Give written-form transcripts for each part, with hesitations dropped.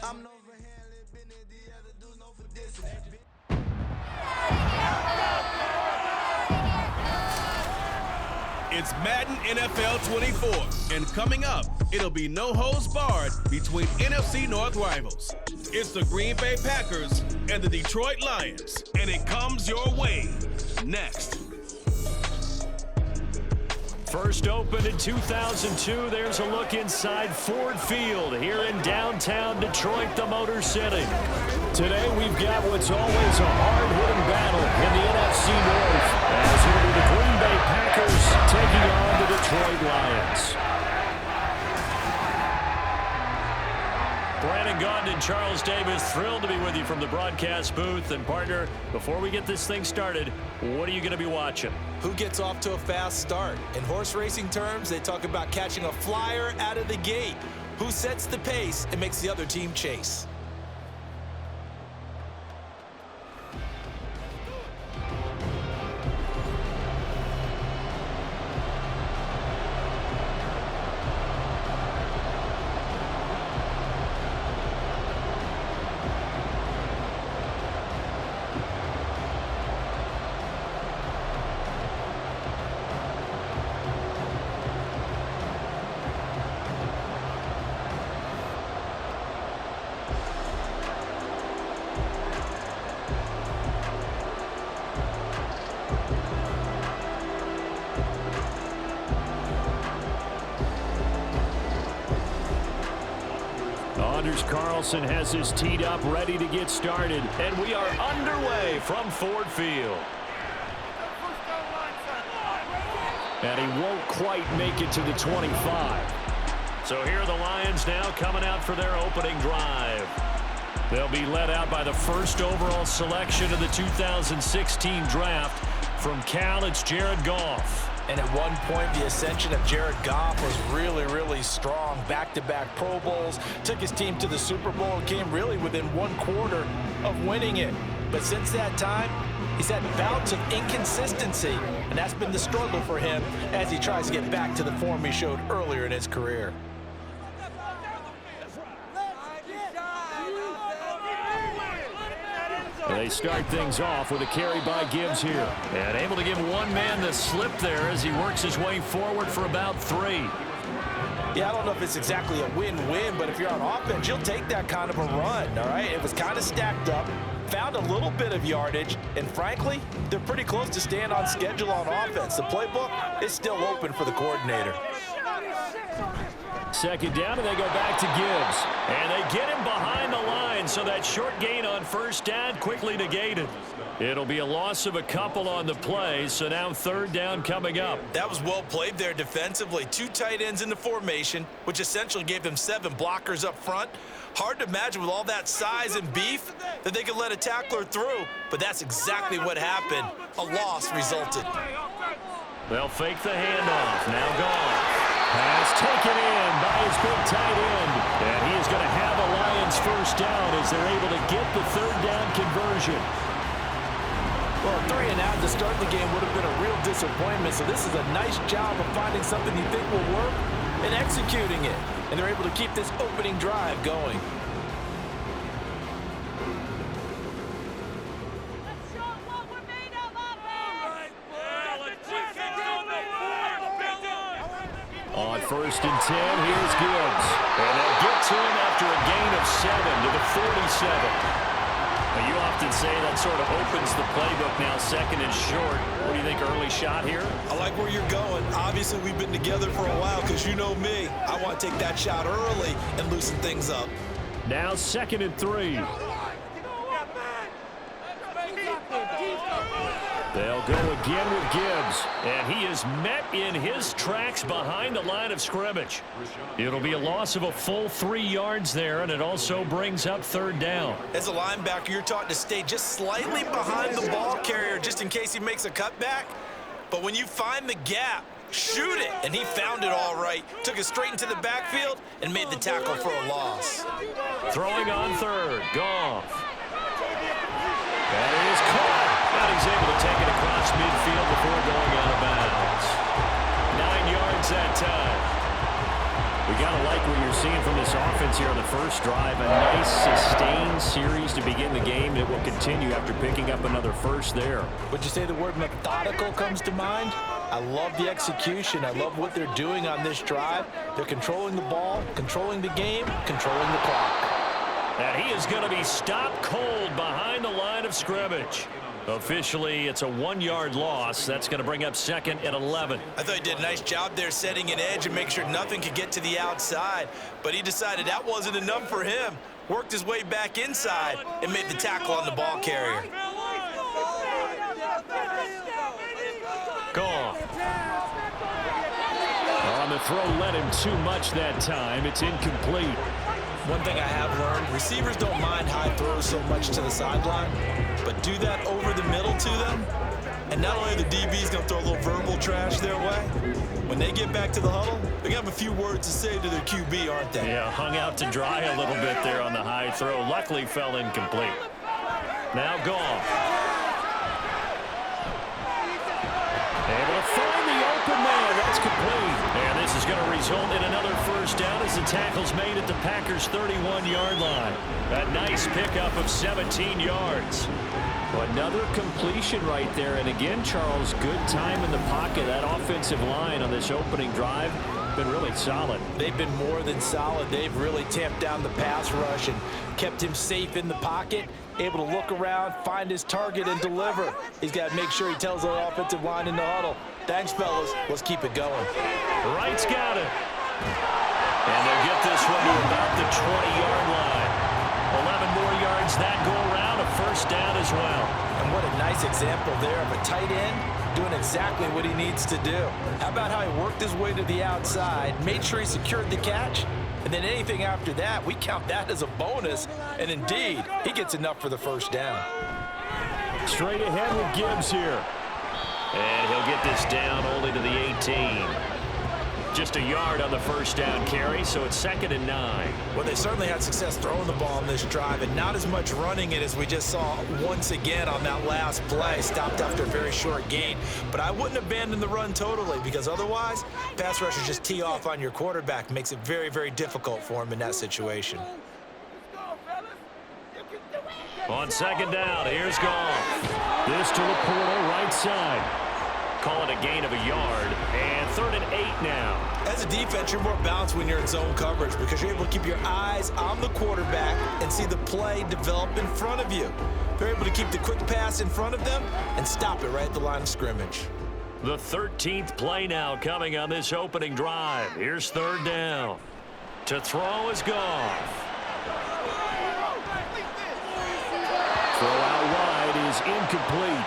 It's Madden NFL 24, and coming up, it'll be no holds barred between NFC North rivals. It's the Green Bay Packers and the Detroit Lions, and it comes your way next. First opened in 2002, there's a look inside Ford Field here in downtown Detroit, the Motor City. Today we've got what's always a hard-hitting battle in the NFC North, as it'll be the Green Bay Packers taking on the Detroit Lions. Brandon Gaudin and Charles Davis, thrilled to be with you from the broadcast booth. And partner, before we get this thing started, what are you going to be watching? Who gets off to a fast start? In horse racing terms, they talk about catching a flyer out of the gate. Who sets the pace and makes the other team chase? Carlson has his teed up, ready to get started, and we are underway from Ford Field. And he won't quite make it to the 25. So here are the Lions now coming out for their opening drive. They'll be led out by the first overall selection of the 2016 draft. From Cal, it's Jared Goff. And at one point, the ascension of Jared Goff was really, really strong. Back-to-back Pro Bowls, took his team to the Super Bowl, and came really within one quarter of winning it. But since that time, he's had bouts of inconsistency, and that's been the struggle for him as he tries to get back to the form he showed earlier in his career. They start things off with a carry by Gibbs here. And able to give one man the slip there as he works his way forward for about 3. Yeah, I don't know if it's exactly a win-win, but if you're on offense, you'll take that kind of a run, all right? It was kind of stacked up, found a little bit of yardage, and frankly, they're pretty close to staying on schedule on offense. The playbook is still open for the coordinator. Second down, and they go back to Gibbs. And they get him behind the line, so that short gain on first down quickly negated. It'll be a loss of a couple on the play, so now third down coming up. That was well played there defensively. 2 tight ends in the formation, which essentially gave them 7 blockers up front. Hard to imagine with all that size and beef that they could let a tackler through, but that's exactly what happened. A loss resulted. They'll fake the handoff. Now gone. Pass taken in by his big tight end. And he is going to have a Lions first down as they're able to get the third down conversion. Well, 3 and out to start the game would have been a real disappointment. So this is a nice job of finding something you think will work and executing it. And they're able to keep this opening drive going. On first and 10, here's Gibbs. And they'll get to him after a gain of 7 to the 47. Now, you often say that sort of opens the playbook now, second and short. What do you think, early shot here? I like where you're going. Obviously, we've been together for a while because you know me. I want to take that shot early and loosen things up. Now second and 3. They'll go again with Gibbs, and he is met in his tracks behind the line of scrimmage. It'll be a loss of a full 3 yards there, and it also brings up third down. As a linebacker, you're taught to stay just slightly behind the ball carrier just in case he makes a cutback. But when you find the gap, shoot it, and he found it all right. Took it straight into the backfield and made the tackle for a loss. Throwing on third, Goff. That is caught. But he's able to take it across midfield before going out of bounds. 9 yards that time. We got to like what you're seeing from this offense here on the first drive. A nice sustained series to begin the game that will continue after picking up another first there. Would you say the word methodical comes to mind? I love the execution. I love what they're doing on this drive. They're controlling the ball, controlling the game, controlling the clock. And he is going to be stopped cold behind the line of scrimmage. Officially, it's a 1-yard loss. That's going to bring up second and 11. I thought he did a nice job there setting an edge and make sure nothing could get to the outside. But he decided that wasn't enough for him. Worked his way back inside and made the tackle on the ball carrier. Gone. On the throw, let him too much that time. It's incomplete. One thing I have learned, receivers don't mind high throws so much to the sideline, but do that over the middle to them, and not only are the DBs going to throw a little verbal trash their way, when they get back to the huddle, they're going to have a few words to say to their QB, aren't they? Yeah, hung out to dry a little bit there on the high throw. Luckily fell incomplete. Now gone. Able to find the open man. That's complete. And this is going to result in another first down as the tackle's made at the Packers' 31-yard line. A nice pickup of 17 yards. Another completion right there. And again, Charles, good time in the pocket. That offensive line on this opening drive been really solid. They've been more than solid. They've really tamped down the pass rush and kept him safe in the pocket, able to look around, find his target, and deliver. He's got to make sure he tells the offensive line in the huddle, thanks, fellas. Let's keep it going. Wright's got it. And they'll get this one to about the 20-yard line. 11 more yards that go around, a first down as well. And what a nice example there of a tight end doing exactly what he needs to do. How about how he worked his way to the outside, made sure he secured the catch, and then anything after that, we count that as a bonus. And indeed, he gets enough for the first down. Straight ahead with Gibbs here. And he'll get this down only to the 18. Just a yard on the first down carry, so it's 2nd and 9. Well, they certainly had success throwing the ball on this drive, and not as much running it as we just saw once again on that last play. Stopped after a very short gain. But I wouldn't abandon the run totally, because otherwise, pass rushers just tee off on your quarterback. Makes it very, very difficult for him in that situation. On 2nd down, here's Goff. This to the portal, right side. Call it a gain of a yard, and 3rd and 8 now. As a defense, you're more balanced when you're in zone coverage because you're able to keep your eyes on the quarterback and see the play develop in front of you. They're able to keep the quick pass in front of them and stop it right at the line of scrimmage. The 13th play now coming on this opening drive. Here's 3rd down. To throw is Goff. Throw out wide is incomplete.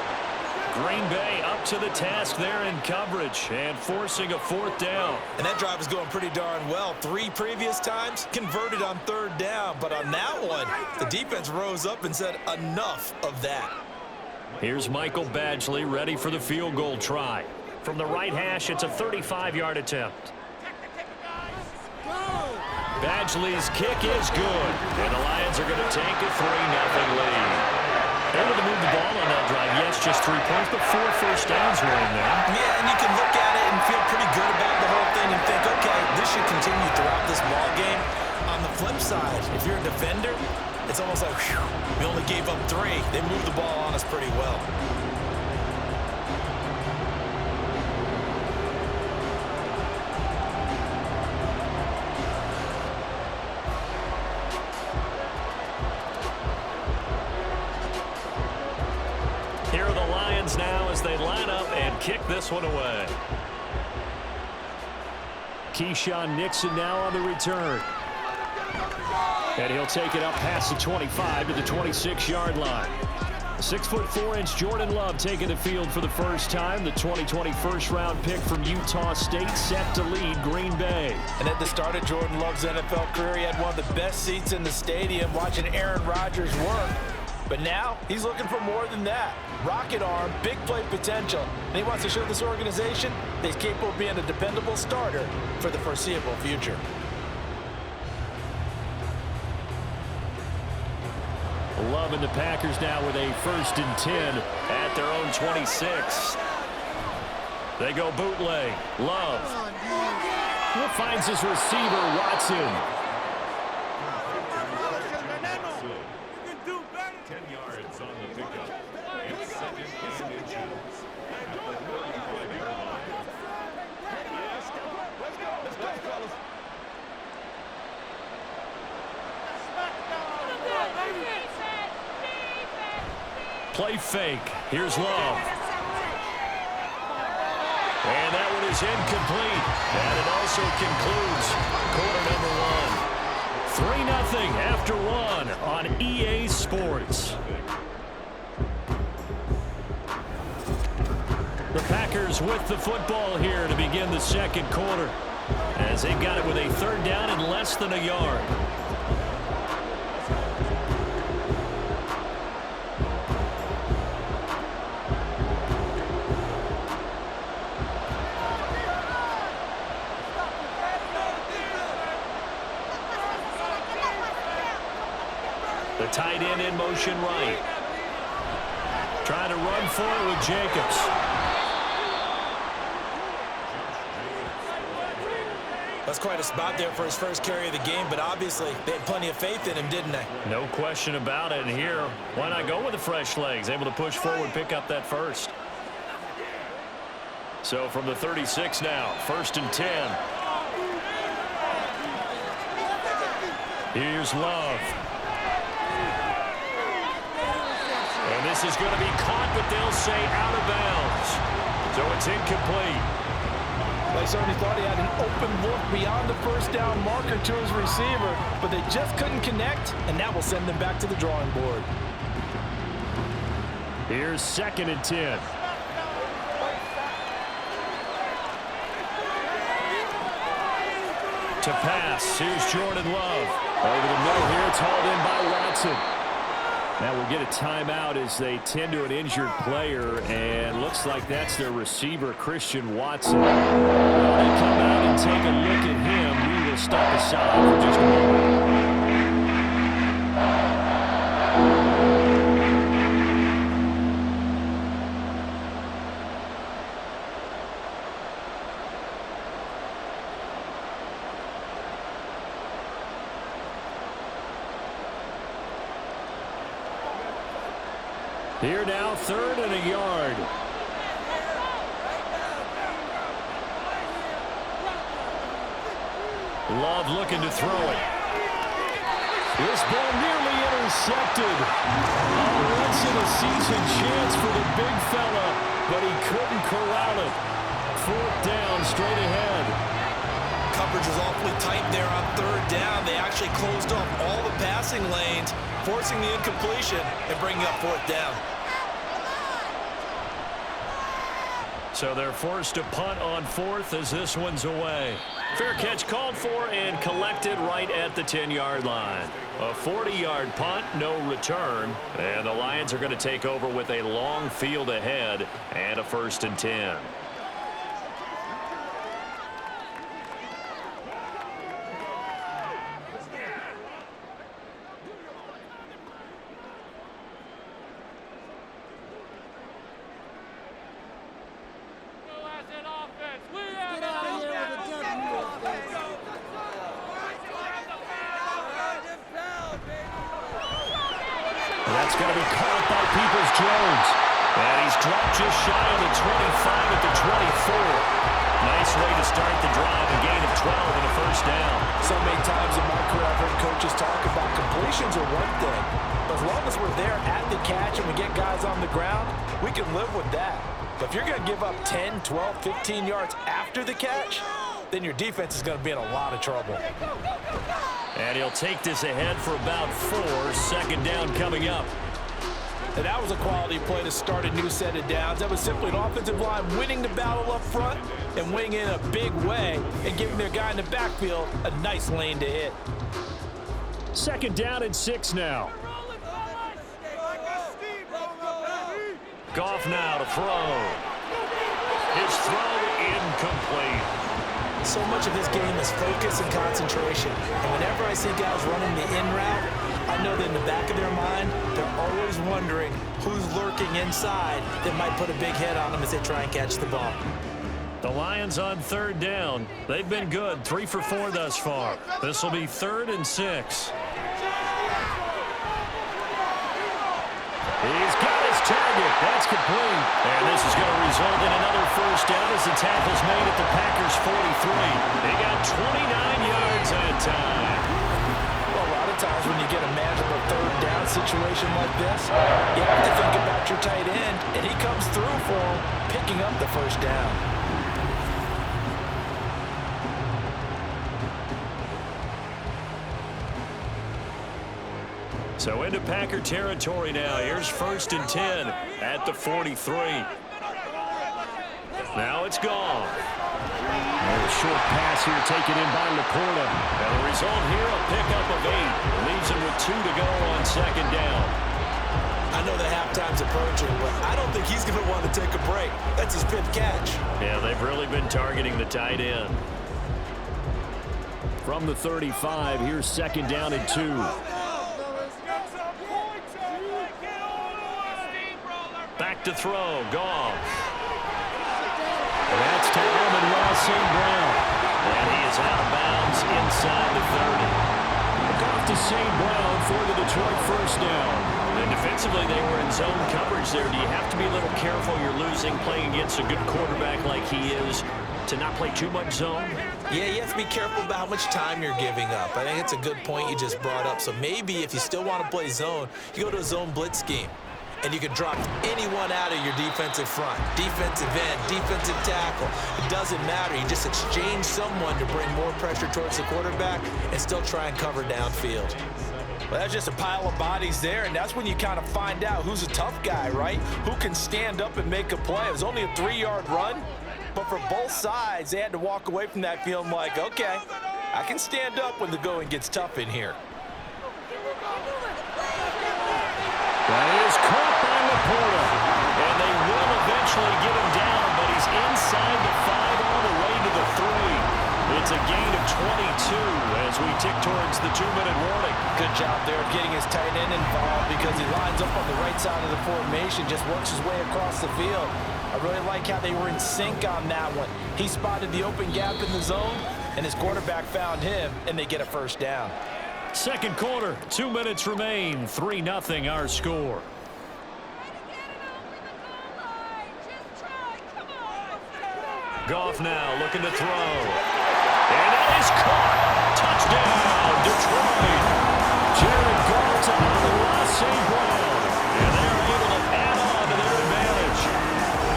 Green Bay up to the task there in coverage and forcing a 4th down. And that drive is going pretty darn well. 3 previous times converted on 3rd down. But on that one, the defense rose up and said enough of that. Here's Michael Badgley ready for the field goal try. From the right hash, it's a 35-yard attempt. Badgley's kick is good. And the Lions are going to take a 3-0 lead. Able to move the ball on that drive. Yes, just 3 points, but 4 first downs were in there. Yeah, and you can look at it and feel pretty good about the whole thing and think, okay, this should continue throughout this ball game. On the flip side, if you're a defender, it's almost like, whew, we only gave up 3. They moved the ball on us pretty well. Here are the Lions now as they line up and kick this one away. Keyshawn Nixon now on the return. And he'll take it up past the 25 to the 26-yard line. 6'4" Jordan Love taking the field for the first time. The 2020 first-round pick from Utah State set to lead Green Bay. And at the start of Jordan Love's NFL career, he had one of the best seats in the stadium watching Aaron Rodgers work. But now he's looking for more than that. Rocket arm, big play potential. And he wants to show this organization that he's capable of being a dependable starter for the foreseeable future. Love and the Packers now with a 1st and 10 at their own 26. They go bootleg. Love. Finds his receiver, Watson. 10 yards on the pickup. It's second and inches. At the 35-yard line. Let's go, fellas. Play fake. Here's Love. And that one is incomplete. And it also concludes quarter number 1. 3-0 after 1 on EA Sports. The Packers with the football here to begin the second quarter, as they've got it with a third down and less than a yard. The tight end in motion right. Trying to run for it with Jacobs. That's quite a spot there for his first carry of the game, but obviously they had plenty of faith in him, didn't they? No question about it. And here, why not go with the fresh legs? Able to push forward, pick up that first. So from the 36 now, 1st and 10. Here's Love. And this is going to be caught, but they'll say out of bounds. So it's incomplete. They certainly thought he had an open look beyond the first down marker to his receiver, but they just couldn't connect, and that will send them back to the drawing board. Here's 2nd and 10. To pass, here's Jordan Love. Over the middle here, it's hauled in by Watson. Now we'll get a timeout as they tend to an injured player, and looks like that's their receiver, Christian Watson. When they come out and take a look at him, we will step aside for just a moment. Here now, 3rd and a yard. Love looking to throw it. This ball nearly intercepted. A once-in-a-season chance for the big fella, but he couldn't corral it. 4th down, straight ahead. Coverage was awfully tight there on 3rd down. They actually closed off all the passing lanes, forcing the incompletion and bringing up 4th down. So they're forced to punt on 4th as this one's away. Fair catch called for and collected right at the 10-yard line. A 40-yard punt, no return. And the Lions are going to take over with a long field ahead and a 1st and 10. That's going to be caught by Peoples-Jones. And he's dropped just shy of the 25 at the 24. Nice way to start the drive, a gain of 12 and a 1st down. So many times in my career I've heard coaches talk about completions are one thing, but as long as we're there at the catch and we get guys on the ground, we can live with that. But if you're going to give up 10, 12, 15 yards after the catch, then your defense is going to be in a lot of trouble. And he'll take this ahead for about 4. 2nd down coming up. And that was a quality play to start a new set of downs. That was simply an offensive line winning the battle up front and winning in a big way and giving their guy in the backfield a nice lane to hit. 2nd down and 6 now. Goff now to throw. His throw incomplete. So much of this game is focus and concentration. And whenever I see guys running the in route, I know that in the back of their mind, they're always wondering who's lurking inside that might put a big hit on them as they try and catch the ball. The Lions on third down. They've been good, 3 for 4 thus far. This will be 3rd and 6. He's got his target. That's complete. And this is going to result in another first down as the tackle's made at the Packers' 43. They got 29 yards that time. Well, a lot of times when you get a manageable third down situation like this, you have to think about your tight end, and he comes through for him, picking up the first down. So into Packer territory now. Here's 1st and 10 at the 43. Now it's gone. And a short pass here taken in by Laporta. And the result here, a pickup of 8. Leaves him with 2 to go on 2nd down. I know the halftime's approaching, but I don't think he's going to want to take a break. That's his 5th catch. Yeah, they've really been targeting the tight end. From the 35, here's 2nd down and 2. Back to throw, Goff. That's to Amon-Ra St. Brown. And he is out of bounds inside the 30. Goff to St. Brown for the Detroit first down. And defensively, they were in zone coverage there. Do you have to be a little careful? You're losing, playing against a good quarterback like he is, to not play too much zone? Yeah, you have to be careful about how much time you're giving up. I think it's a good point you just brought up. So maybe if you still want to play zone, you go to a zone blitz scheme. And you can drop anyone out of your defensive front, defensive end, defensive tackle. It doesn't matter. You just exchange someone to bring more pressure towards the quarterback and still try and cover downfield. Well, that's just a pile of bodies there, and that's when you kind of find out who's a tough guy, right? Who can stand up and make a play. It was only a 3-yard run, but for both sides, they had to walk away from that feeling like, okay, I can stand up when the going gets tough in here. That is caught by Laporta. And they will eventually get him down, but he's inside the 5 all the way to the 3. It's a gain of 22 as we tick towards the 2-minute warning. Good job there of getting his tight end involved because he lines up on the right side of the formation, just works his way across the field. I really like how they were in sync on that one. He spotted the open gap in the zone, and his quarterback found him, and they get a first down. Second quarter, 2 minutes remain, 3-0 our score. Goff now looking to throw. And it is caught. Touchdown, Detroit. Jared Goff to Amon-Ra St. Brown. And they're able to add on to their advantage.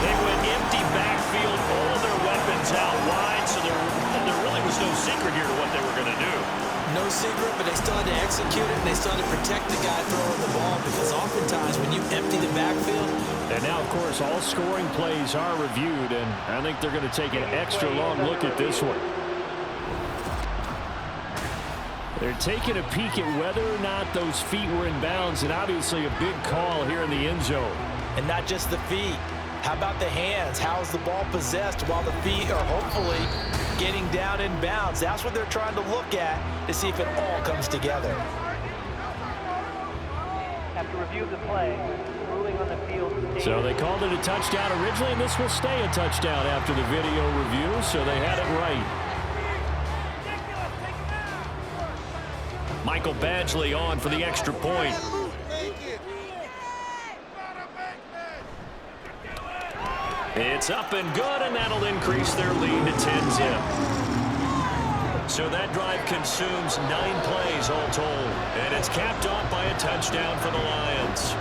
They went empty backfield, all their weapons out wide, so there really was no secret here to what they were going to do. No secret, but they still had to execute it, and they still had to protect the guy throwing the ball because oftentimes when you empty the backfield. And now, of course, all scoring plays are reviewed, and I think they're going to take an extra long look at this one. They're taking a peek at whether or not those feet were in bounds, and obviously a big call here in the end zone. And not just the feet. How about the hands? How is the ball possessed while the feet are hopefully getting down in bounds? That's what they're trying to look at to see if it all comes together. After review of the play, ruling on the field. So they called it a touchdown originally, and this will stay a touchdown after the video review, so they had it right. Michael Badgley on for the extra point. It's up and good, and that'll increase their lead to 10-zip. So that drive consumes 9 plays all told, and it's capped off by a touchdown for the Lions.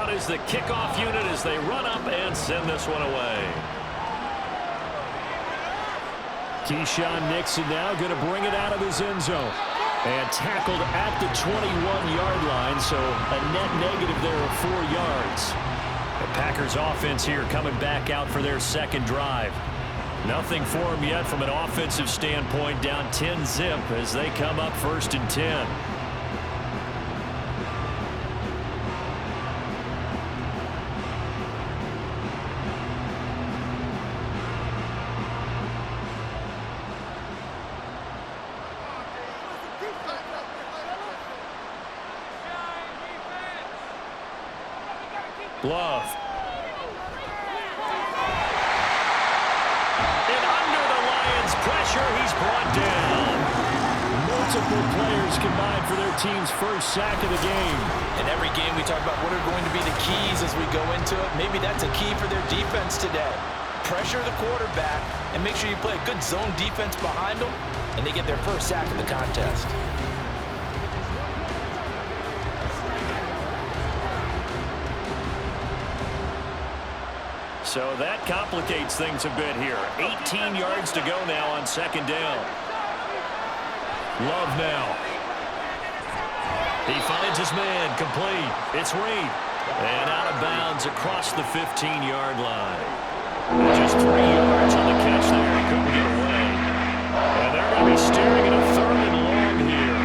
Is the kickoff unit as they run up and send this one away. Keyshawn Nixon now going to bring it out of his end zone. And tackled at the 21-yard line, so a net negative there of 4 yards. The Packers offense here coming back out for their second drive. Nothing for them yet from an offensive standpoint, down 10-zip as they come up 1st and 10. Love. And under the Lions' pressure, he's brought down. Multiple players combined for their team's first sack of the game. In every game, we talk about what are going to be the keys as we go into it. Maybe that's a key for their defense today. Pressure the quarterback and make sure you play a good zone defense behind them, and they get their first sack of the contest. So that complicates things a bit here. 18 yards to go now on 2nd down. Love now. He finds his man, complete. It's Reed. And out of bounds across the 15-yard line. Just 3 yards on the catch there. He couldn't get away. And they're going to be staring at a 3rd and long here.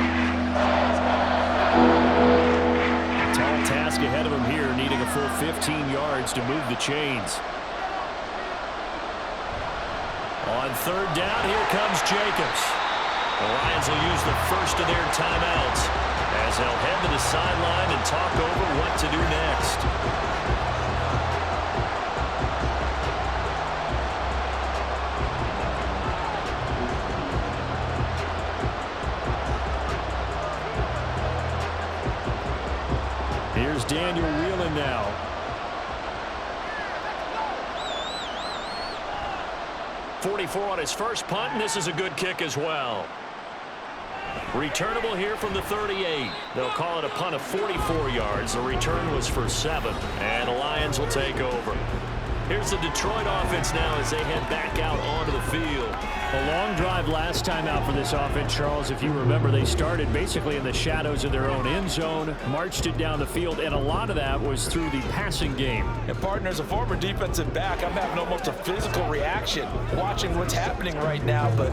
Tall task ahead of him here, needing a full 15 yards to move the chains. On 3rd down, here comes Jacobs. The Lions will use the first of their timeouts as they'll head to the sideline and talk over what to do next. Here's Daniel Whelan now. .44 on his first punt, and this is a good kick as well. Returnable here from the 38. They'll call it a punt of 44 yards. The return was for 7, and the Lions will take over. Here's the Detroit offense now as they head back out onto the field. A long drive last time out for this offense, Charles. If you remember, they started basically in the shadows of their own end zone, marched it down the field, and a lot of that was through the passing game. And partner, as a former defensive back, I'm having almost a physical reaction watching what's happening right now. But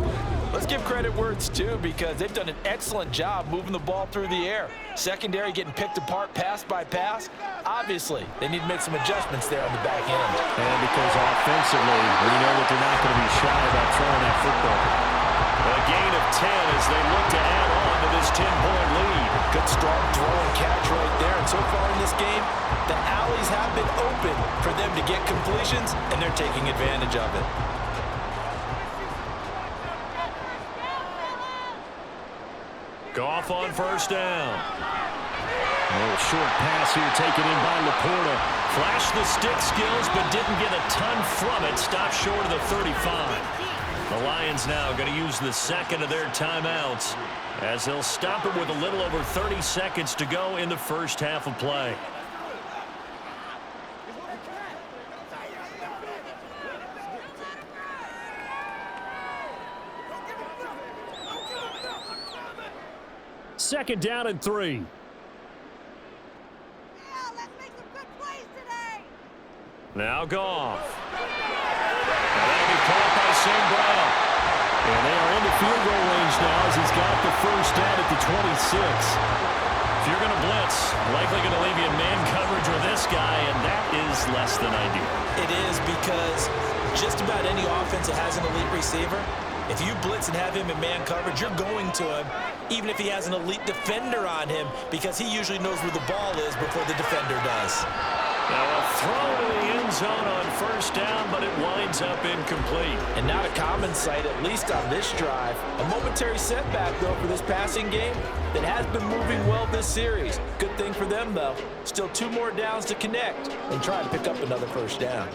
let's give credit where it's due, because they've done an excellent job moving the ball through the air. Secondary getting picked apart pass by pass. Obviously, they need to make some adjustments there on the back end. And because offensively, we know that they're not going to be shy about throwing that football. A gain of 10 as they look to add on to this 10-point lead. Good strong throw and catch right there. And so far in this game, the alleys have been open for them to get completions, and they're taking advantage of it. Goff on 1st down. A little short pass here taken in by Laporta. Flashed the stick skills, but didn't get a ton from it. Stopped short of the 35. The Lions now going to use the 2nd of their timeouts as they'll stop it with a little over 30 seconds to go in the first half of play. Second down and 3. Now Goff. And that'll be caught by St. Brown. And they are in the field goal range now as he's got the first down at the 26. If you're going to blitz, likely going to leave you in man coverage with this guy, and that is less than ideal. It is, because just about any offense that has an elite receiver, if you blitz and have him in man coverage, you're going to him, even if he has an elite defender on him, because he usually knows where the ball is before the defender does. Now a throw to the end zone on 1st down, but it winds up incomplete. And not a common sight, at least on this drive. A momentary setback, though, for this passing game that has been moving well this series. Good thing for them, though. Still 2 more downs to connect and try to pick up another 1st down.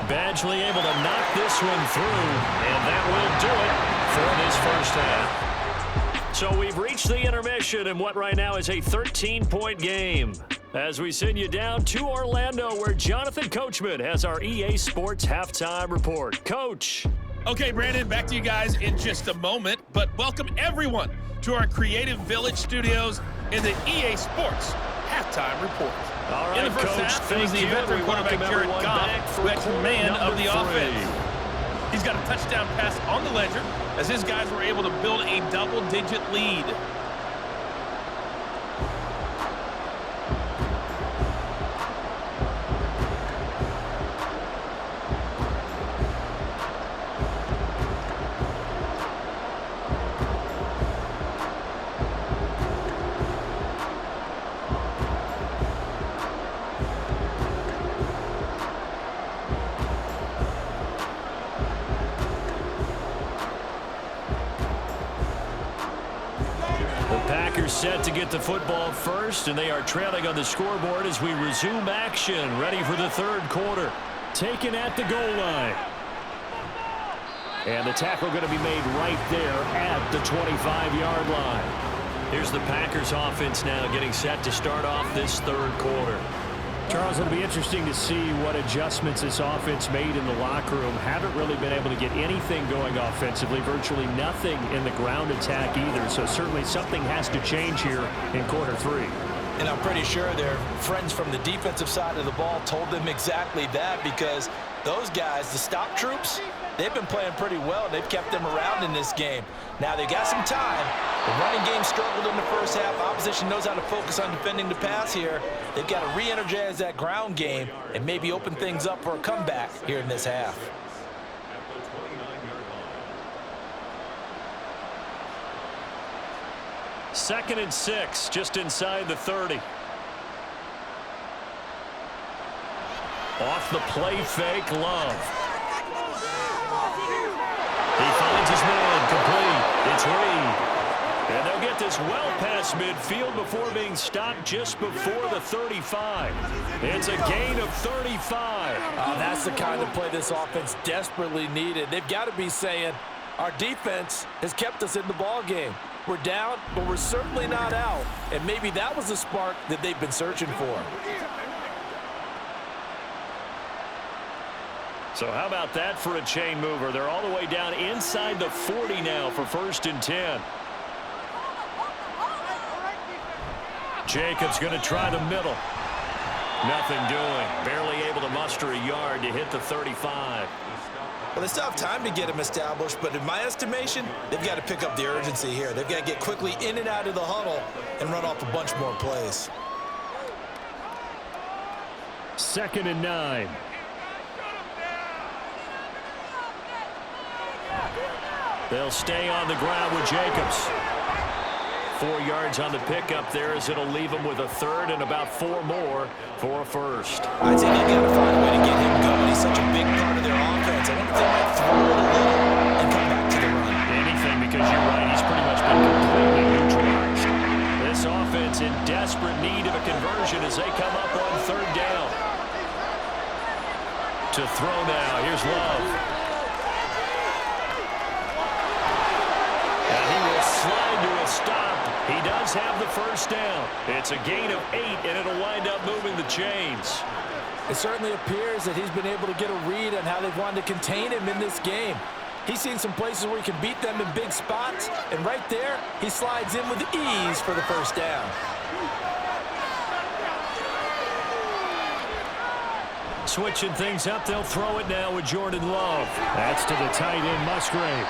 Badgley able to knock this one through, and that will do it for this first half. So we've reached the intermission in what right now is a 13-point game, as we send you down to Orlando, where Jonathan Coachman has our EA Sports halftime report. Coach. Okay, Brandon, back to you guys in just a moment, but welcome everyone to our Creative Village studios in the EA Sports Halftime Report. All right, in the first Coach, half, it was the veteran quarterback Jared Goff who had command of the offense. He's got a touchdown pass on the ledger as his guys were able to build a double-digit lead. Set to get the football first, and they are trailing on the scoreboard as we resume action, ready for the third quarter. Taken at the goal line. And the tackle going to be made right there at the 25-yard line. Here's the Packers offense now getting set to start off this third quarter. Charles, it'll be interesting to see what adjustments this offense made in the locker room. Haven't really been able to get anything going offensively, virtually nothing in the ground attack either. So certainly something has to change here in quarter three. And I'm pretty sure their friends from the defensive side of the ball told them exactly that, because those guys, the stop troops, they've been playing pretty well. They've kept them around in this game. Now they got some time. The running game struggled in the first half. Opposition knows how to focus on defending the pass here. They've got to re-energize that ground game and maybe open things up for a comeback here in this half. Second and 6, just inside the 30. Off the play fake, Love. He finds his man, complete. It's Reed. And they'll get this well past midfield before being stopped just before the 35. It's a gain of 35. That's the kind of play this offense desperately needed. They've got to be saying, our defense has kept us in the ball game. We're down, but we're certainly not out. And maybe that was the spark that they've been searching for. So how about that for a chain mover? They're all the way down inside the 40 now for 1st and 10. Jacobs going to try the middle. Nothing doing. Barely able to muster a yard to hit the 35. Well, they still have time to get him established, but in my estimation, they've got to pick up the urgency here. They've got to get quickly in and out of the huddle and run off a bunch more plays. 2nd and 9. They'll stay on the ground with Jacobs. 4 yards on the pickup there, as it'll leave him with a third and about 4 more for a first. I'd say they've got to find a way to get him going. He's such a big part of their offense. I wonder if they might throw it a little and come back to the run. Anything, because you're right, he's pretty much been completely neutralized. This offense in desperate need of a conversion as they come up on 3rd down. To throw now, here's Love. And he will slide to a stop. He does have the first down. It's a gain of 8, and it'll wind up moving the chains. It certainly appears that he's been able to get a read on how they've wanted to contain him in this game. He's seen some places where he can beat them in big spots, and right there, he slides in with ease for the first down. Switching things up, they'll throw it now with Jordan Love. That's to the tight end, Musgrave.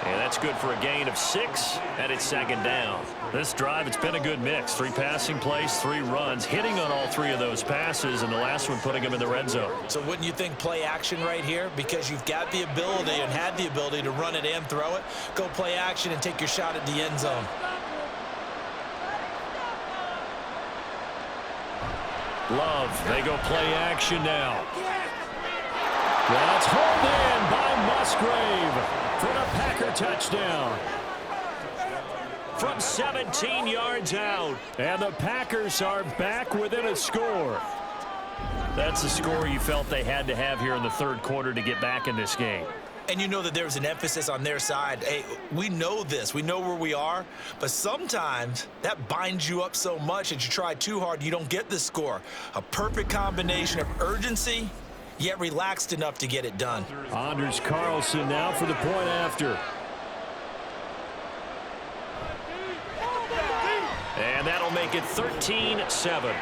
And that's good for a gain of 6, and it's 2nd down. This drive, it's been a good mix. 3 passing plays, 3 runs, hitting on all 3 of those passes, and the last one putting him in the red zone. So wouldn't you think play action right here? Because you've got the ability and had the ability to run it and throw it. Go play action and take your shot at the end zone. Love, they go play action now. That's hauled in by Musgrave for the Packer touchdown. From 17 yards out, and the Packers are back within a score. That's the score you felt they had to have here in the third quarter to get back in this game. And you know that there's an emphasis on their side. Hey, we know this. We know where we are. But sometimes that binds you up so much that you try too hard, you don't get the score. A perfect combination of urgency yet relaxed enough to get it done. Anders Carlson now for the point after. And that'll make it 13-7.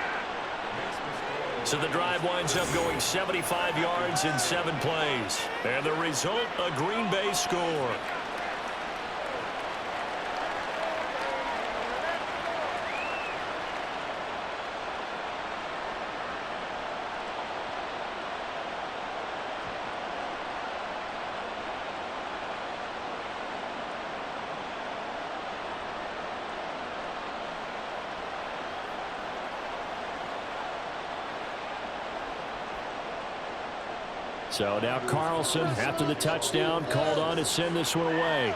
So the drive winds up going 75 yards in 7 plays. And the result, a Green Bay score. So now Carlson, after the touchdown, called on to send this one away.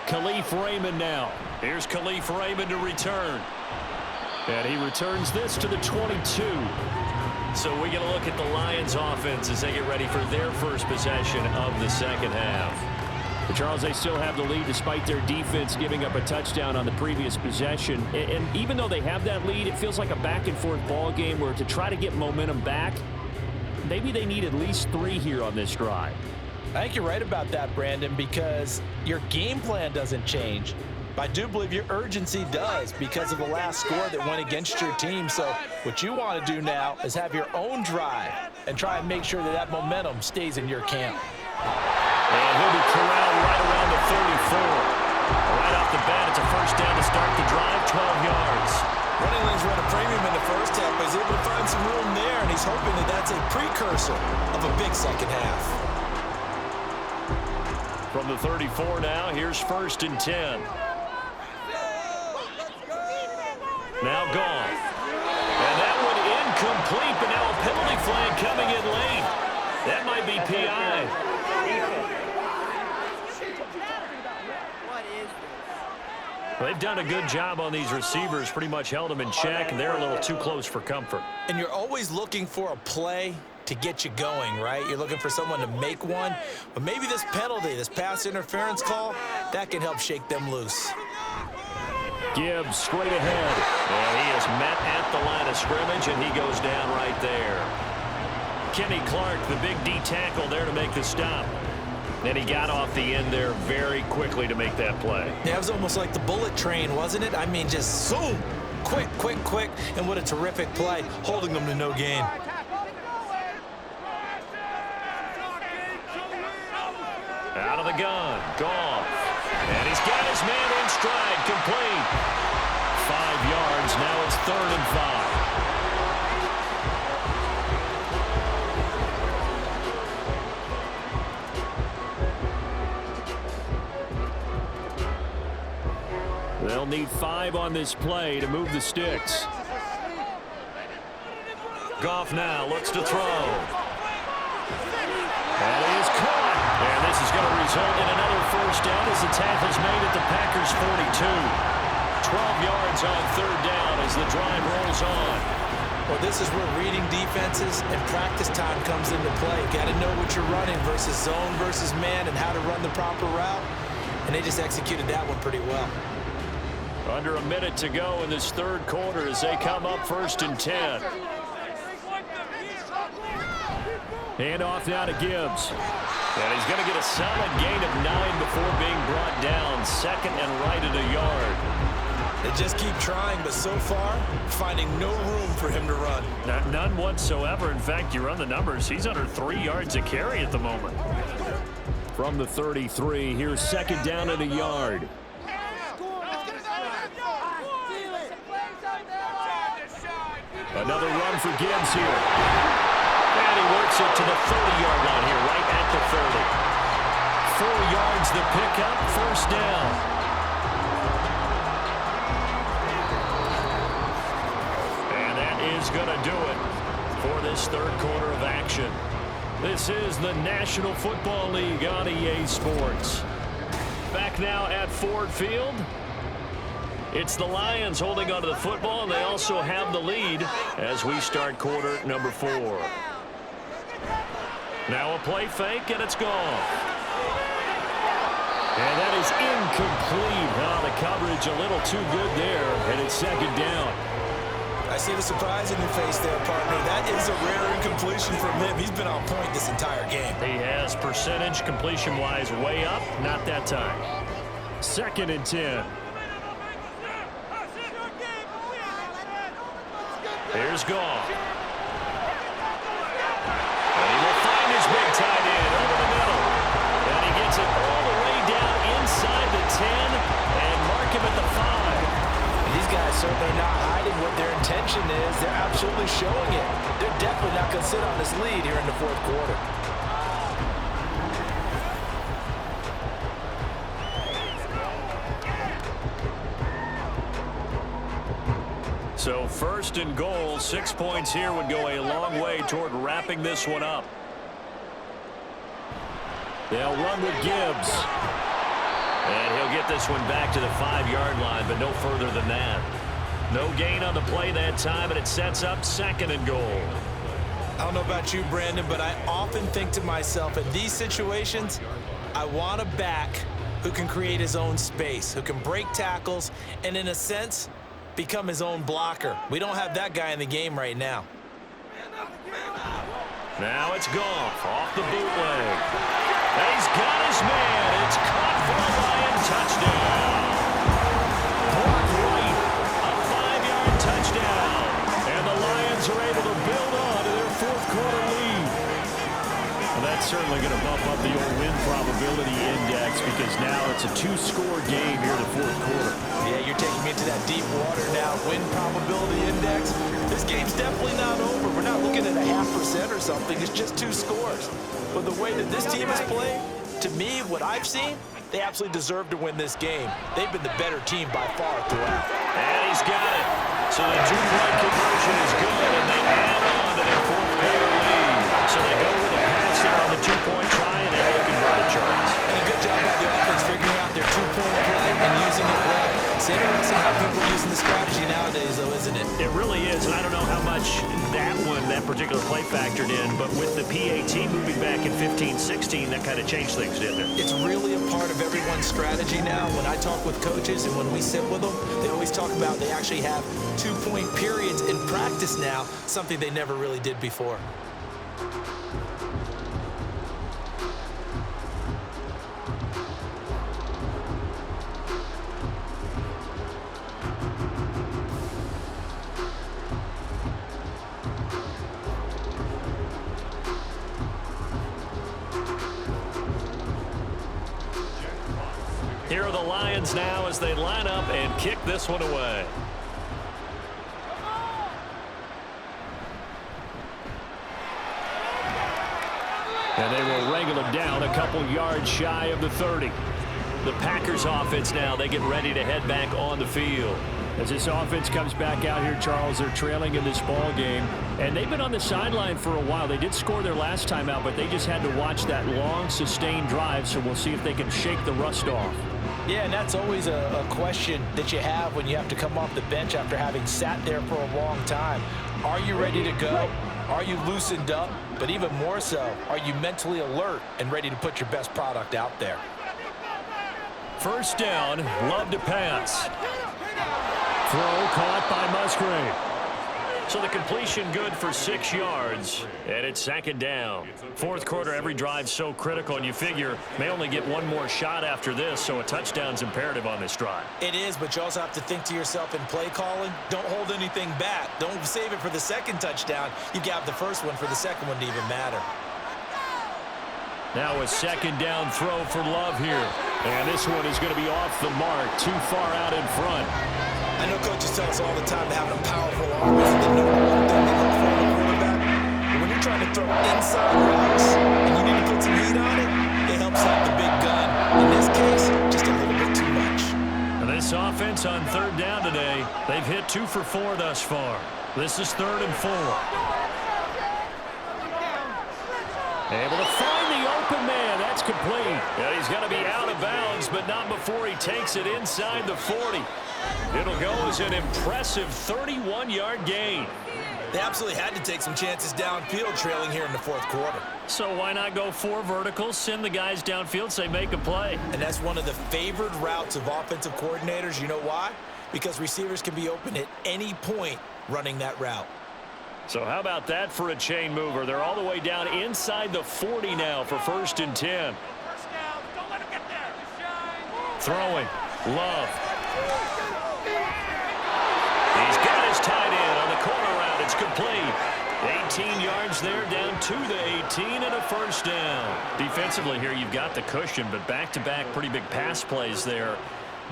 Khalif Raymond now. Here's Khalif Raymond to return. And he returns this to the 22. So we get a look at the Lions offense as they get ready for their first possession of the second half. But Charles, they still have the lead despite their defense giving up a touchdown on the previous possession. And even though they have that lead, it feels like a back-and-forth ball game where to try to get momentum back, maybe they need at least 3 here on this drive. I think you're right about that, Brandon, because your game plan doesn't change. But I do believe your urgency does because of the last score that went against your team. So what you want to do now is have your own drive and try and make sure that that momentum stays in your camp. And he'll be corralled right around the 34. Right off the bat, it's a first down to start the drive, 12 yards. Running lanes run a premium in the first half, but he's able to find some room there, and he's hoping that that's a precursor of a big second half. From the 34 now, here's 1st and 10. Now Goff. And that one incomplete, but now a penalty flag coming in late. That might be PI. They've done a good job on these receivers, pretty much held them in check, and they're a little too close for comfort. And you're always looking for a play to get you going, right? You're looking for someone to make one. But maybe this penalty, this pass interference call, that can help shake them loose. Gibbs straight ahead. And he is met at the line of scrimmage, and he goes down right there. Kenny Clark, the big D tackle there to make the stop. And he got off the end there very quickly to make that play. Yeah, it was almost like the bullet train, wasn't it? I mean, just zoom, quick, quick, quick, and what a terrific play, holding them to no gain. Out of the gun, Goff. And he's got his man in stride, complete. 5 yards, now it's 3rd and 5. They'll need 5 on this play to move the sticks. Goff now looks to throw. And he is caught. And this is going to result in another first down as the tackle's made at the Packers' 42. 12 yards on 3rd down as the drive rolls on. Well, this is where reading defenses and practice time comes into play. Got to know what you're running versus zone versus man and how to run the proper route. And they just executed that one pretty well. Under a minute to go in this 3rd quarter as they come up 1st and 10. Hand off now to Gibbs. And he's going to get a solid gain of 9 before being brought down. 2nd and right at a yard. They just keep trying, but so far, finding no room for him to run. None whatsoever. In fact, you run the numbers, he's under 3 yards a carry at the moment. From the 33, here's 2nd down at a yard. Another run for Gibbs here. And he works it to the 30-yard line here, right at the 30. 4 yards the pickup, 1st down. And that is going to do it for this 3rd quarter of action. This is the National Football League on EA Sports. Back now at Ford Field. It's the Lions holding onto the football, and they also have the lead as we start quarter number 4. Now a play fake, and it's gone. And that is incomplete. The coverage a little too good there, and it's 2nd down. I see the surprise in your face there, partner. That is a rare incompletion from him. He's been on point this entire game. He has percentage completion-wise way up. Not that time. 2nd and 10. Here's Goff. And he will find his big tight end over the middle. And he gets it all the way down inside the 10 and mark him at the 5. These guys certainly not hiding what their intention is. They're absolutely showing it. They're definitely not going to sit on this lead here in the 4th quarter. So 1st and goal, 6 points here would go a long way toward wrapping this one up. They'll run with Gibbs. And he'll get this one back to the 5-yard line, but no further than that. No gain on the play that time, and it sets up 2nd and goal. I don't know about you, Brandon, but I often think to myself, in these situations, I want a back who can create his own space, who can break tackles, and in a sense, become his own blocker. We don't have that guy in the game right now. Now it's Goff off the bootleg. And he's got his man. It's caught for a Lion touchdown. Brock Wright, a 5-yard touchdown. And the Lions are able to build on to their 4th quarter lead. Well, that's certainly going to bump up the old win probability index because now it's a 2-score game here in the 4th quarter. Yeah, you're taking me into that deep water now. Win probability index. This game's definitely not over. We're not looking at a 0.5% or something. It's just 2 scores. But the way that this team is playing, to me, what I've seen, they absolutely deserve to win this game. They've been the better team by far throughout. And he's got it. So the 2-point conversion is good, and they add on to their 4th quarter lead. So they go with a pass here on the 2-point try, and they convert it, Charles. And a good job by the offense figuring out their 2-point play and using it well. It's interesting how people are using the strategy nowadays, though, isn't it? It really is, and I don't know how much that particular play factored in, but with the PAT moving back in 15-16, that kind of changed things, didn't it? It's really a part of everyone's strategy now. When I talk with coaches and when we sit with them, they always talk about they actually have 2-point periods in practice now, something they never really did before. Here are the Lions now as they line up and kick this one away. And they will wrangle it down a couple yards shy of the 30. The Packers offense now, they get ready to head back on the field. As this offense comes back out here, Charles, they're trailing in this ball game. And they've been on the sideline for a while. They did score their last time out, but they just had to watch that long, sustained drive. So we'll see if they can shake the rust off. Yeah, and that's always a question that you have when you have to come off the bench after having sat there for a long time. Are you ready to go? Are you loosened up? But even more so, are you mentally alert and ready to put your best product out there? 1st down, Love to pass. Throw caught by Musgrave. So the completion good for 6 yards, and it's 2nd down. 4th quarter, every drive so critical, and you figure may only get one more shot after this, so a touchdown's imperative on this drive. It is, but you also have to think to yourself in play calling, don't hold anything back. Don't save it for the 2nd touchdown. You got the 1st one for the 2nd one to even matter. Now a 2nd down throw for Love here, and this one is going to be off the mark, too far out in front. I know coaches tell us all the time that having a powerful arm is the number one thing they look for in a quarterback. But when you're trying to throw inside routes and you need to put some heat on it, it helps out the big gun. In this case, just a little bit too much. And this offense on 3rd down today, they've hit 2 for 4 thus far. This is 3rd and 4. Able to find the open man. That's complete. And he's going to be out of bounds, but not before he takes it inside the 40. It'll go as an impressive 31-yard gain. They absolutely had to take some chances downfield trailing here in the 4th quarter. So why not go 4 verticals, send the guys downfield, say make a play? And that's one of the favored routes of offensive coordinators. You know why? because receivers can be open at any point running that route. So how about that for a chain mover? They're all the way down inside the 40 now for 1st and 10. Throwing. Love. He's got his tight end on the corner route. It's complete. 18 yards there, down to the 18 and a 1st down. Defensively here, you've got the cushion, but back-to-back pretty big pass plays there.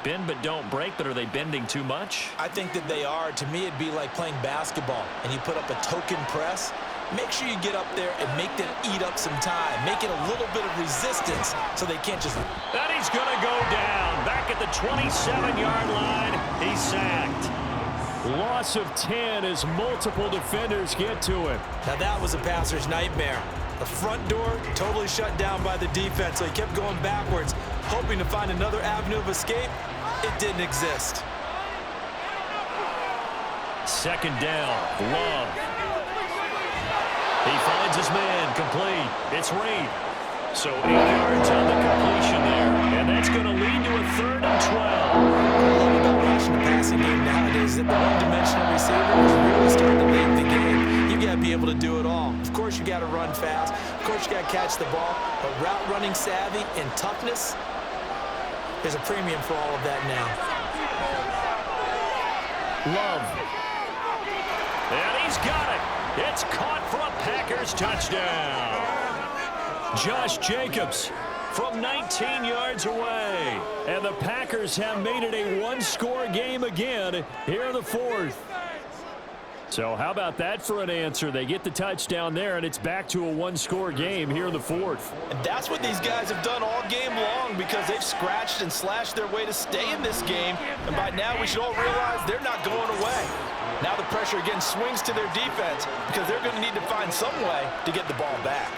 Bend but don't break, but are they bending too much? I think that they are. To me, it'd be like playing basketball, and you put up a token press. Make sure you get up there and make them eat up some time. Make it a little bit of resistance so they can't just... And he's going to go down. Back at the 27-yard line, he's sacked. Loss of 10 as multiple defenders get to him. Now that was a passer's nightmare. The front door totally shut down by the defense, so he kept going backwards, hoping to find another avenue of escape. It didn't exist. 2nd down, Love. He finds his man, complete. It's Reed. So 8 yards on the completion there, and that's going to lead to a 3rd and 12. What I love about watching the passing game nowadays is that the one-dimensional receiver is really starting to lead the game. You got to be able to do it all. Of course, you got to run fast. Of course, you got to catch the ball. But route running savvy and toughness, there's a premium for all of that now. Love. And he's got it. It's caught for a Packers touchdown. Josh Jacobs from 19 yards away. And the Packers have made it a one-score game again here in the 4th. So how about that for an answer? They get the touchdown there, and it's back to a one-score game here in the 4th. And that's what these guys have done all game long, because they've scratched and slashed their way to stay in this game. And by now, we should all realize they're not going away. Now the pressure again swings to their defense, because they're going to need to find some way to get the ball back.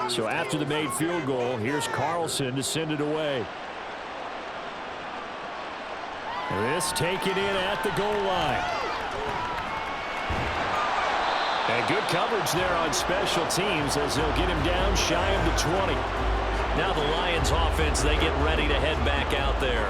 So after the made field goal, here's Carlson to send it away. This taken in at the goal line. And good coverage there on special teams as they'll get him down shy of the 20. Now the Lions offense, they get ready to head back out there.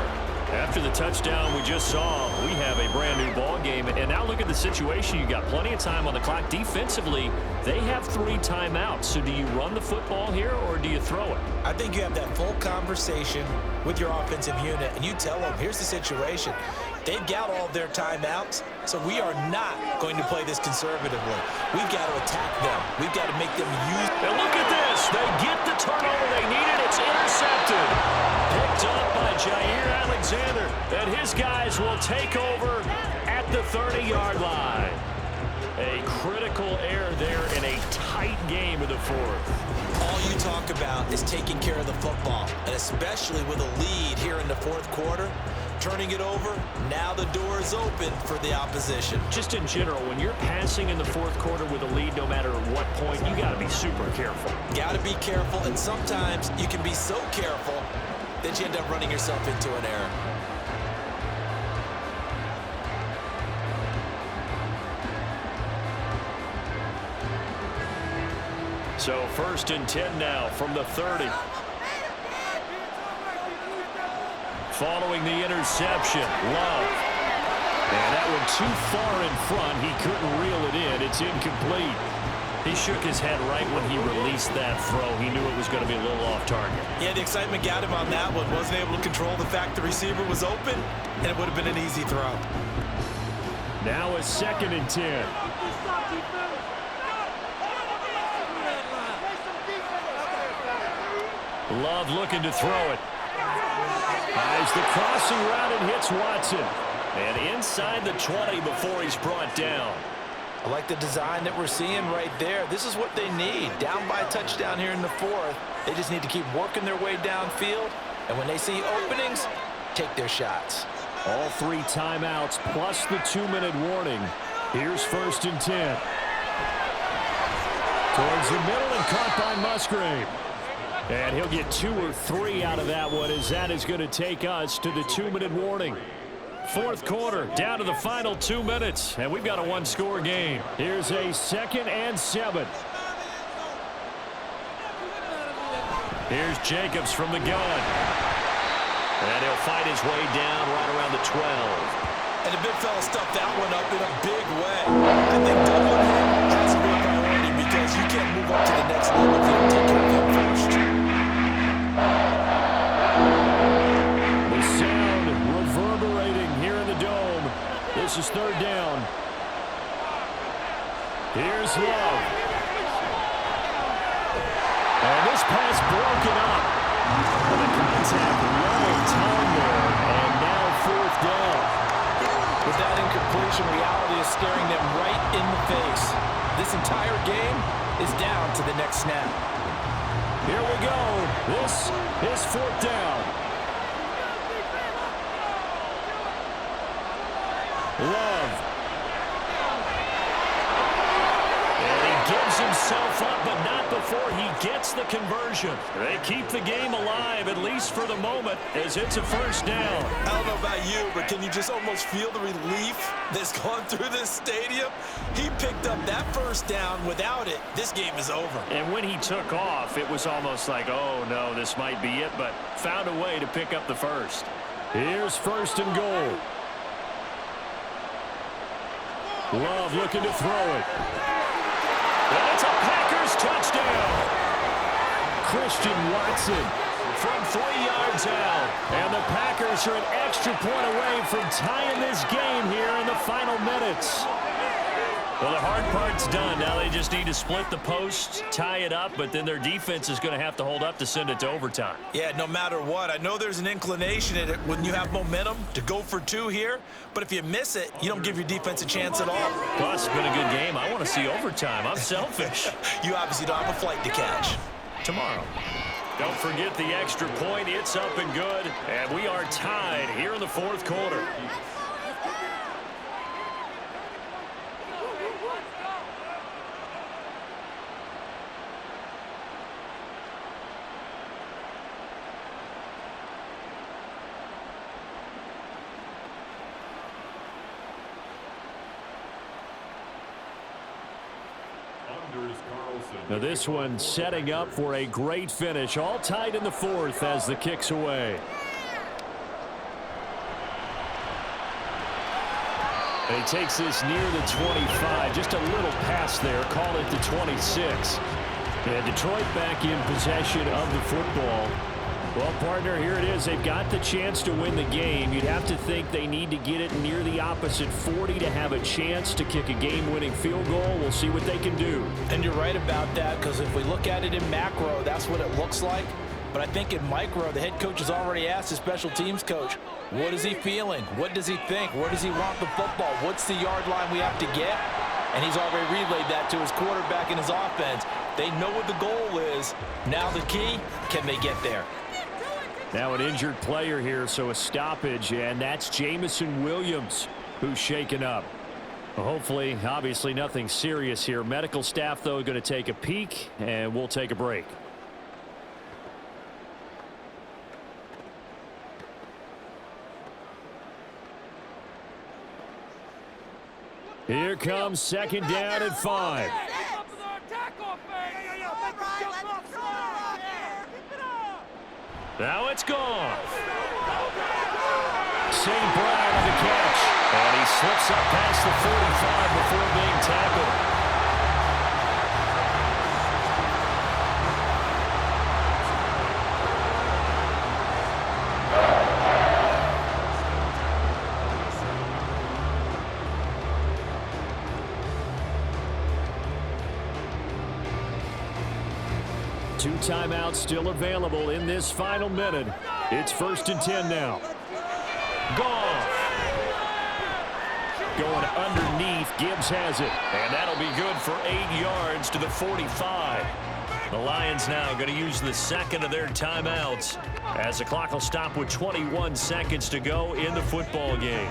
After the touchdown we just saw, we have a brand new ball game. And now look at the situation. You got plenty of time on the clock. Defensively, they have 3 timeouts. So do you run the football here or do you throw it? I think you have that full conversation with your offensive unit, and you tell them, here's the situation. They've got all their timeouts, so we are not going to play this conservatively. We've got to attack them. We've got to make them use... And look at this. They get the turnover they needed. It's intercepted. Picked up by Jair Alexander. And his guys will take over at the 30-yard line. A critical error there in a tight game in the 4th. All you talk about is taking care of the football, and especially with a lead here in the 4th quarter. Turning it over, now the door is open for the opposition. Just in general, when you're passing in the 4th quarter with a lead, no matter what point, you got to be super careful. Got to be careful, and sometimes you can be so careful that you end up running yourself into an error. So 1st and 10 now from the 30. Following the interception, Love. And that one too far in front. He couldn't reel it in. It's incomplete. He shook his head right when he released that throw. He knew it was going to be a little off target. Yeah, the excitement got him on that one. Wasn't able to control the fact the receiver was open, and it would have been an easy throw. Now a 2nd and 10. Love looking to throw it. As the crossing route and hits Watson. And inside the 20 before he's brought down. I like the design that we're seeing right there. This is what they need. Down by a touchdown here in the 4th. They just need to keep working their way downfield. And when they see openings, take their shots. All 3 timeouts plus the 2-minute warning. Here's 1st and 10. Towards the middle and caught by Musgrave. And he'll get 2 or 3 out of that one, as that is going to take us to the 2-minute warning. Fourth quarter, down to the final 2 minutes, and we've got a one-score game. Here's a 2nd and 7. Here's Jacobs from the gun. And he'll fight his way down right around the 12. And the big fella stuffed that one up in a big way. I think doubling him has to be a priority because you can't move up to the next level if you don't take care of him first. The sound reverberating here in the dome. This is 3rd down. Here's Love. And this pass broken up. The contact well timed there. And now 4th down. With that incompletion, reality is staring them right in the face. This entire game is down to the next snap. Here we go. This is 4th down. Love. And he gives himself up, but not before he gets the conversion. They keep the game alive, at least for the moment, as it's a 1st down. I don't know about you, but can you just almost feel the relief that's gone through this stadium? He picked up that 1st down. Without it, this game is over. And when he took off, it was almost like, oh, no, this might be it, but found a way to pick up the 1st. Here's 1st and goal. Love looking to throw it. And it's a Packers touchdown. Christian Watson from 3 yards out. And the Packers are an extra point away from tying this game here in the final minutes. Well, the hard part's done. Now they just need to split the posts, tie it up, but then their defense is going to have to hold up to send it to overtime. Yeah, no matter what. I know there's an inclination in it when you have momentum to go for 2 here, but if you miss it, you don't give your defense a chance at all. Plus, it's been a good game. I want to see overtime. I'm selfish. You obviously don't have a flight to catch. Tomorrow. Don't forget the extra point. It's up and good, and we are tied here in the 4th quarter. Now this one setting up for a great finish. All tied in the 4th as the kick's away. And he takes this near the 25. Just a little pass there. Call it the 26. And Detroit back in possession of the football. Well, partner, here it is. They've got the chance to win the game. You'd have to think they need to get it near the opposite 40 to have a chance to kick a game-winning field goal. We'll see what they can do. And you're right about that, because if we look at it in macro, that's what it looks like. But I think in micro, the head coach has already asked his special teams coach, what is he feeling? What does he think? Where does he want the football? What's the yard line we have to get? And he's already relayed that to his quarterback and his offense. They know what the goal is. Now the key, can they get there? Now an injured player here, so a stoppage, and that's Jamison Williams who's shaken up. Well, hopefully, obviously nothing serious here. Medical staff, though, going to take a peek, and we'll take a break. Here comes 2nd down and 5. Now it's gone. St. Brown on the catch. And he slips up past the 45 before being tackled. Two timeouts still available in this final minute. It's 1st and 10 now. Goff. Going underneath. Gibbs has it. And that'll be good for 8 yards to the 45. The Lions now going to use the 2nd of their timeouts as the clock will stop with 21 seconds to go in the football game.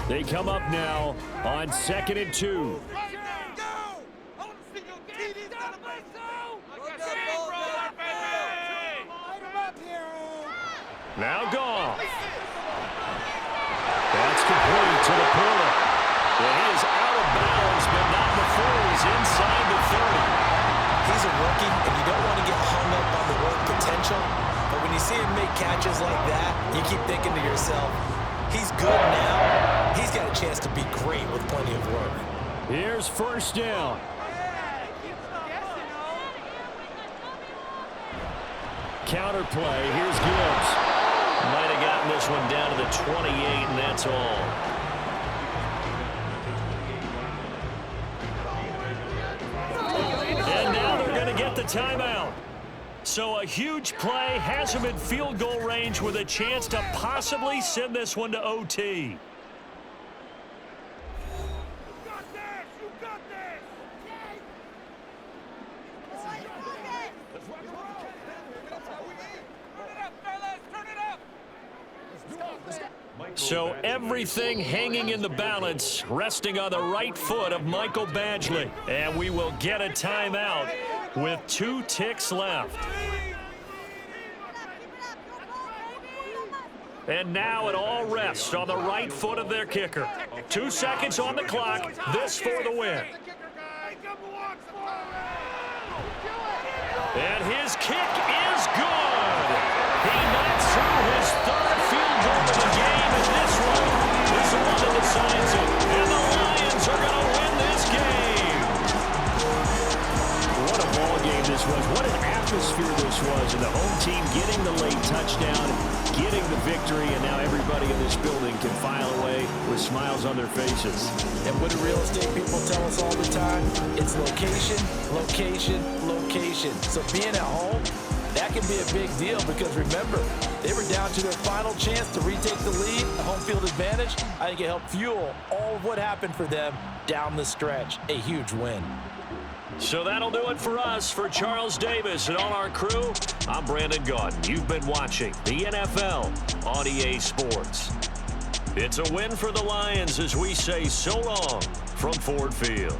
They come up now on 2nd and 2. Now gone. That's complete to the Porter. And he is out of bounds, but not before he's inside the 30. He's a rookie, and you don't want to get hung up on the work potential. But when you see him make catches like that, you keep thinking to yourself, he's good now. He's got a chance to be great with plenty of work. Here's first down. Counter play. Here's Gibbs. Might have gotten this one down to the 28, and that's all. And now they're going to get the timeout. So a huge play has him in field goal range with a chance to possibly send this one to OT. So everything hanging in the balance, resting on the right foot of Michael Badgley. And we will get a timeout with 2 ticks left. And now it all rests on the right foot of their kicker. 2 seconds on the clock. This for the win. And his kick is good. He knocks through his 3rd field goal of the game, and this one is the one that decides it. And the Lions are going to win this game. What a ball game this was. What an atmosphere this was. And the home team getting the late touchdown, getting the victory, and now everybody in this building can file away with smiles on their faces. And what do real estate people tell us all the time? It's location, location, location. So being at home, that can be a big deal because remember, they were down to their final chance to retake the lead, the home field advantage. I think it helped fuel all of what happened for them down the stretch. A huge win. So that'll do it for us. For Charles Davis and all our crew, I'm Brandon Gaudin. You've been watching the NFL on EA Sports. It's a win for the Lions as we say so long from Ford Field.